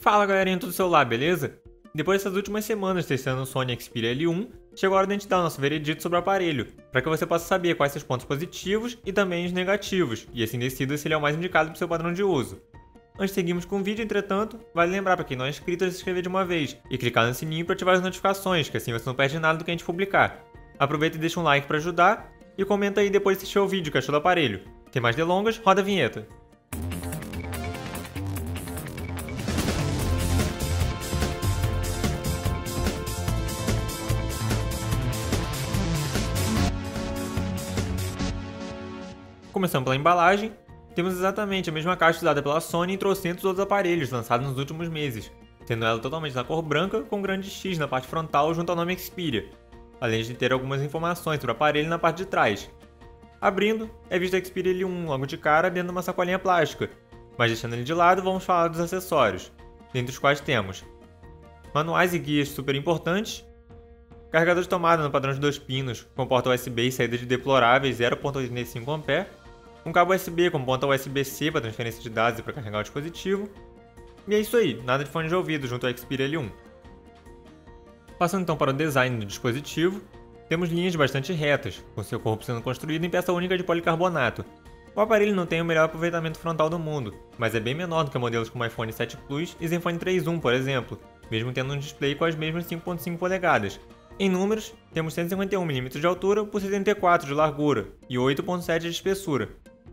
Fala galerinha do celular, beleza? Depois dessas últimas semanas testando o Sony Xperia L1, chegou a hora de a gente dar o nosso veredito sobre o aparelho, para que você possa saber quais seus pontos positivos e também os negativos, e assim decida se ele é o mais indicado para o seu padrão de uso. Antes de seguirmos com o vídeo, entretanto, vale lembrar para quem não é inscrito de se inscrever de uma vez e clicar no sininho para ativar as notificações, que assim você não perde nada do que a gente publicar. Aproveita e deixa um like para ajudar e comenta aí depois de assistir o vídeo que achou do aparelho. Sem mais delongas, roda a vinheta. Começando pela embalagem, temos exatamente a mesma caixa usada pela Sony em trocentos outros aparelhos lançados nos últimos meses, sendo ela totalmente na cor branca com um grande X na parte frontal junto ao nome Xperia, além de ter algumas informações sobre o aparelho na parte de trás. Abrindo, é visto a Xperia L1 logo de cara dentro de uma sacolinha plástica, mas deixando ele de lado vamos falar dos acessórios, dentre os quais temos manuais e guias super importantes, carregador de tomada no padrão de 2 pinos, com porta USB e saída de deploráveis 0.85 A, um cabo USB com ponta USB-C para transferência de dados e para carregar o dispositivo. E é isso aí, nada de fone de ouvido junto ao Xperia L1. Passando então para o design do dispositivo, temos linhas bastante retas, com seu corpo sendo construído em peça única de policarbonato. O aparelho não tem o melhor aproveitamento frontal do mundo, mas é bem menor do que modelos como iPhone 7 Plus e Zenfone 3.1, por exemplo, mesmo tendo um display com as mesmas 5.5 polegadas. Em números, temos 151mm de altura por 74 de largura e 8.7 de espessura.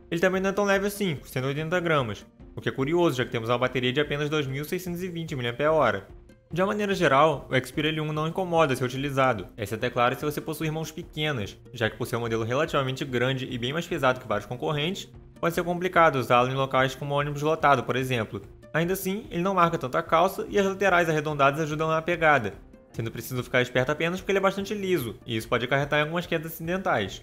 Ele também não é tão leve assim, por 180 gramas, o que é curioso já que temos uma bateria de apenas 2.620 mAh. De uma maneira geral, o Xperia L1 não incomoda ser utilizado, exceto é claro se você possui mãos pequenas, já que por ser um modelo relativamente grande e bem mais pesado que vários concorrentes, pode ser complicado usá-lo em locais como ônibus lotado, por exemplo. Ainda assim, ele não marca tanto a calça e as laterais arredondadas ajudam na pegada, sendo preciso ficar esperto apenas porque ele é bastante liso, e isso pode acarretar em algumas quedas acidentais.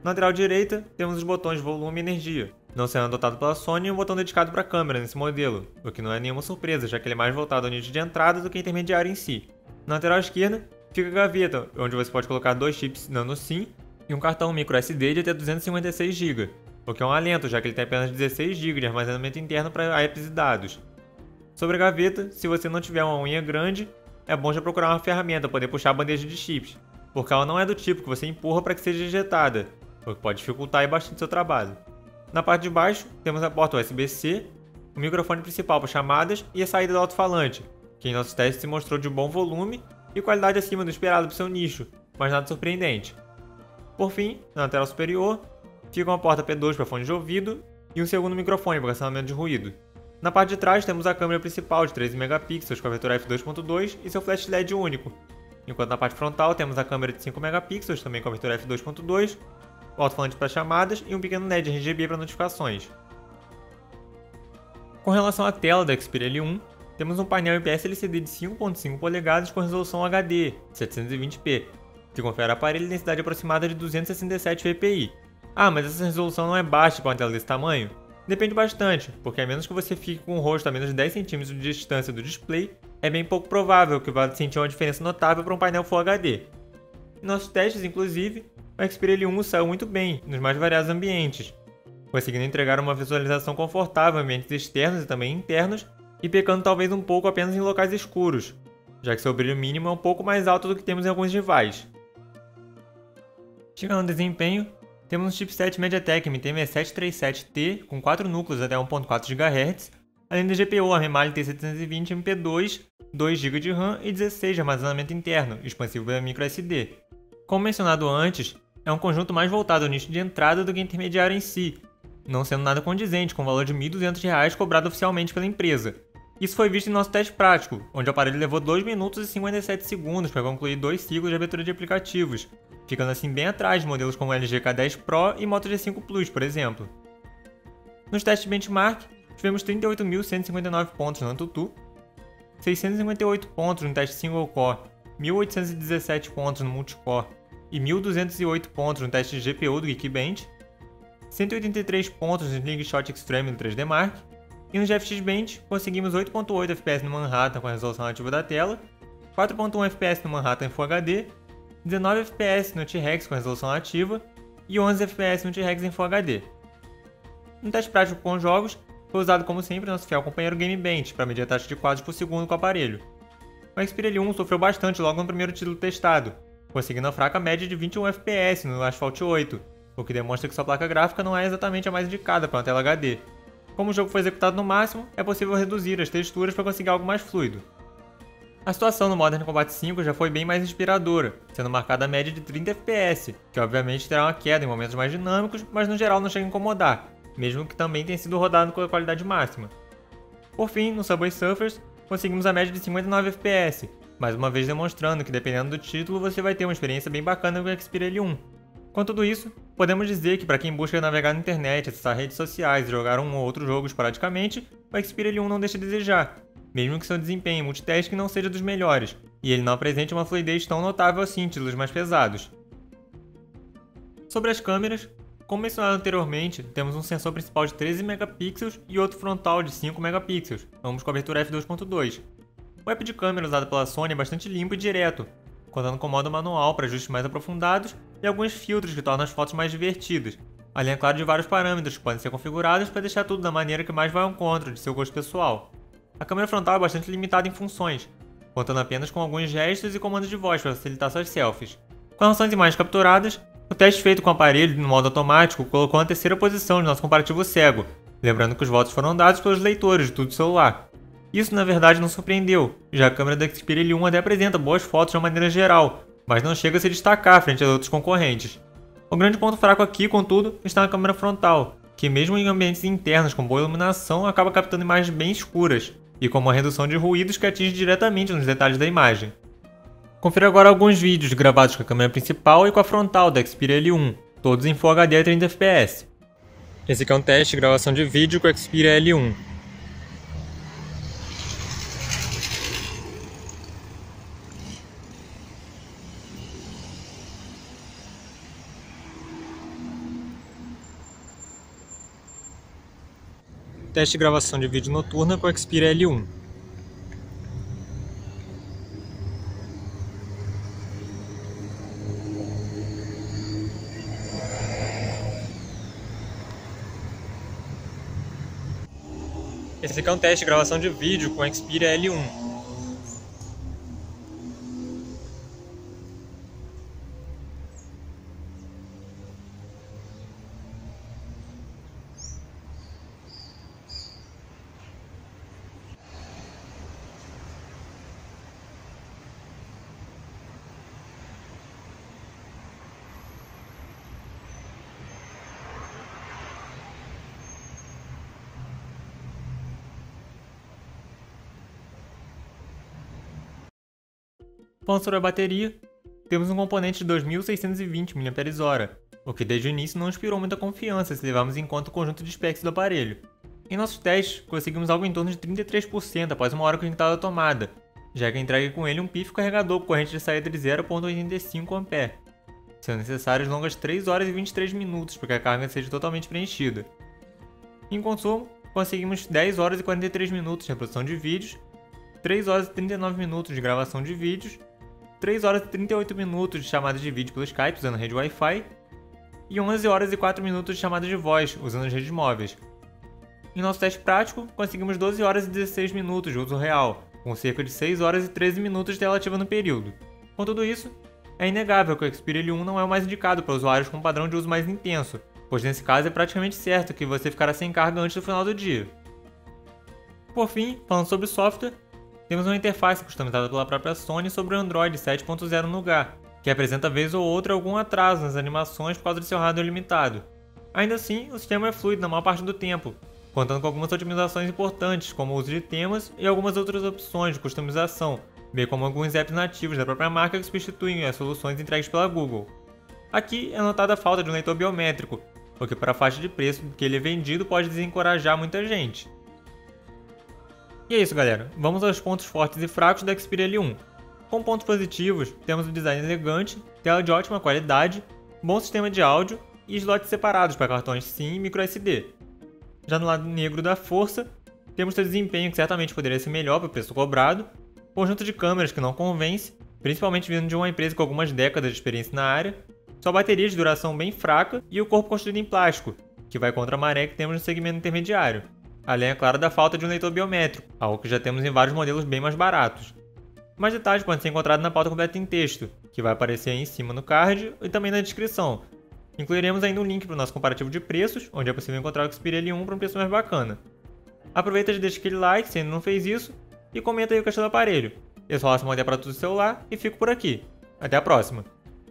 Na lateral direita, temos os botões de volume e energia, não sendo adotado pela Sony um botão dedicado para a câmera nesse modelo, o que não é nenhuma surpresa, já que ele é mais voltado ao nicho de entrada do que intermediário em si. Na lateral esquerda, fica a gaveta, onde você pode colocar 2 chips nano SIM e um cartão microSD de até 256 GB, o que é um alento, já que ele tem apenas 16 GB de armazenamento interno para apps e dados. Sobre a gaveta, se você não tiver uma unha grande, é bom já procurar uma ferramenta para poder puxar a bandeja de chips, porque ela não é do tipo que você empurra para que seja ejetada, o que pode dificultar bastante seu trabalho. Na parte de baixo, temos a porta USB-C, o microfone principal para chamadas e a saída do alto-falante, que em nossos testes se mostrou de bom volume e qualidade acima do esperado para seu nicho, mas nada surpreendente. Por fim, na lateral superior, fica uma porta P2 para fone de ouvido e um segundo microfone para cancelamento de ruído. Na parte de trás temos a câmera principal de 13 megapixels com abertura f2.2 e seu flash LED único, enquanto na parte frontal temos a câmera de 5 megapixels também com abertura f2.2, o alto-falante para chamadas e um pequeno LED RGB para notificações. Com relação à tela da Xperia L1, temos um painel IPS LCD de 5.5 polegadas com resolução HD 720p, que confere ao aparelho densidade aproximada de 267 ppi. Ah, mas essa resolução não é baixa para uma tela desse tamanho? Depende bastante, porque a menos que você fique com o rosto a menos de 10 cm de distância do display, é bem pouco provável que vá sentir uma diferença notável para um painel Full HD. Em nossos testes, inclusive, o Xperia L1 saiu muito bem nos mais variados ambientes, conseguindo entregar uma visualização confortável em ambientes externos e também internos, e pecando talvez um pouco apenas em locais escuros, já que seu brilho mínimo é um pouco mais alto do que temos em alguns rivais. Chegando no desempenho, temos um chipset MediaTek MT6737T com 4 núcleos até 1.4 GHz, além da GPU ARM T720 MP2, 2 GB de RAM e 16 de armazenamento interno, expansível pela microSD. Como mencionado antes, é um conjunto mais voltado ao nicho de entrada do que intermediário em si, não sendo nada condizente com o valor de R$ 1.200 cobrado oficialmente pela empresa. Isso foi visto em nosso teste prático, onde o aparelho levou 2 minutos e 57 segundos para concluir 2 ciclos de abertura de aplicativos, ficando assim bem atrás de modelos como o LG K10 Pro e Moto G5 Plus, por exemplo. Nos testes benchmark, tivemos 38.159 pontos no AnTuTu, 658 pontos no teste single core, 1.817 pontos no multicore e 1.208 pontos no teste de GPU do Geekbench, 183 pontos no Slingshot Extreme do 3D Mark, e no GFX Bench conseguimos 8.8 FPS no Manhattan com a resolução nativa da tela, 4.1 FPS no Manhattan em Full HD, 19 FPS no T-Rex com resolução nativa e 11 FPS no T-Rex em Full HD. No teste prático com jogos, foi usado como sempre nosso fiel companheiro Geekbench para medir a taxa de quadros por segundo com o aparelho. O Xperia L1 sofreu bastante logo no primeiro título testado, conseguindo a fraca média de 21 FPS no Asphalt 8, o que demonstra que sua placa gráfica não é exatamente a mais indicada para uma tela HD. Como o jogo foi executado no máximo, é possível reduzir as texturas para conseguir algo mais fluido. A situação no Modern Combat 5 já foi bem mais inspiradora, sendo marcada a média de 30 FPS, que obviamente terá uma queda em momentos mais dinâmicos, mas no geral não chega a incomodar, mesmo que também tenha sido rodado com a qualidade máxima. Por fim, no Subway Surfers, conseguimos a média de 59 FPS, mais uma vez demonstrando que dependendo do título você vai ter uma experiência bem bacana com o Xperia L1. Com tudo isso, podemos dizer que para quem busca navegar na internet, acessar redes sociais e jogar um ou outro jogo esporadicamente, o Xperia L1 não deixa a desejar, mesmo que seu desempenho em multitasking não seja dos melhores, e ele não apresente uma fluidez tão notável assim em títulos mais pesados. Sobre as câmeras, como mencionado anteriormente, temos um sensor principal de 13 megapixels e outro frontal de 5 megapixels, ambos com abertura f2.2. O app de câmera usado pela Sony é bastante limpo e direto, contando com modo manual para ajustes mais aprofundados e alguns filtros que tornam as fotos mais divertidas, além, é claro, de vários parâmetros que podem ser configurados para deixar tudo da maneira que mais vai ao encontro de seu gosto pessoal. A câmera frontal é bastante limitada em funções, contando apenas com alguns gestos e comandos de voz para facilitar suas selfies. Com relação às imagens capturadas, o teste feito com o aparelho no modo automático colocou na terceira posição de nosso comparativo cego, lembrando que os votos foram dados pelos leitores de tudo celular. Isso na verdade não surpreendeu, já a câmera da Xperia L1 até apresenta boas fotos de uma maneira geral, mas não chega a se destacar frente aos outros concorrentes. O grande ponto fraco aqui, contudo, está na câmera frontal, que mesmo em ambientes internos com boa iluminação acaba captando imagens bem escuras, e com uma redução de ruídos que atinge diretamente nos detalhes da imagem. Confira agora alguns vídeos gravados com a câmera principal e com a frontal da Xperia L1, todos em Full HD a 30 fps. Esse aqui é um teste de gravação de vídeo com a Xperia L1. Teste de gravação de vídeo noturna com a Xperia L1. Esse aqui é um teste de gravação de vídeo com a Xperia L1. Falando sobre a bateria, temos um componente de 2620 mAh, o que desde o início não inspirou muita confiança se levarmos em conta o conjunto de specs do aparelho. Em nossos testes, conseguimos algo em torno de 33% após uma hora conectada à tomada, já que entrega com ele um pífio carregador com corrente de saída de 0,85 A, sendo necessárias longas 3 horas e 23 minutos para que a carga seja totalmente preenchida. Em consumo, conseguimos 10 horas e 43 minutos de reprodução de vídeos, 3 horas e 39 minutos de gravação de vídeos, 3 horas e 38 minutos de chamada de vídeo pelo Skype usando a rede Wi-Fi e 11 horas e 4 minutos de chamada de voz usando as redes móveis. Em nosso teste prático, conseguimos 12 horas e 16 minutos de uso real, com cerca de 6 horas e 13 minutos de tela ativa no período. Com tudo isso, é inegável que o Xperia L1 não é o mais indicado para usuários com um padrão de uso mais intenso, pois nesse caso é praticamente certo que você ficará sem carga antes do final do dia. Por fim, falando sobre software, temos uma interface customizada pela própria Sony sobre o Android 7.0 Nougat, que apresenta vez ou outra algum atraso nas animações por causa de seu hardware limitado. Ainda assim, o sistema é fluido na maior parte do tempo, contando com algumas otimizações importantes, como o uso de temas e algumas outras opções de customização, bem como alguns apps nativos da própria marca que substituem as soluções entregues pela Google. Aqui é notada a falta de um leitor biométrico, o que para a faixa de preço que ele é vendido pode desencorajar muita gente. E é isso, galera, vamos aos pontos fortes e fracos da Xperia L1. Com pontos positivos, temos um design elegante, tela de ótima qualidade, bom sistema de áudio e slots separados para cartões SIM e microSD. Já no lado negro da força, temos seu desempenho que certamente poderia ser melhor para o preço cobrado, conjunto de câmeras que não convence, principalmente vindo de uma empresa com algumas décadas de experiência na área, sua bateria de duração bem fraca e o corpo construído em plástico, que vai contra a maré que temos no segmento intermediário. além, é claro, da falta de um leitor biométrico, algo que já temos em vários modelos bem mais baratos. Mais detalhes podem ser encontrados na pauta completa em texto, que vai aparecer aí em cima no card e também na descrição. Incluiremos ainda um link para o nosso comparativo de preços, onde é possível encontrar o Xperia L1 por um preço mais bacana. Aproveita e deixa aquele like se ainda não fez isso, e comenta aí o que achou do aparelho. Eu sou o Alisson para todo o celular e fico por aqui. Até a próxima!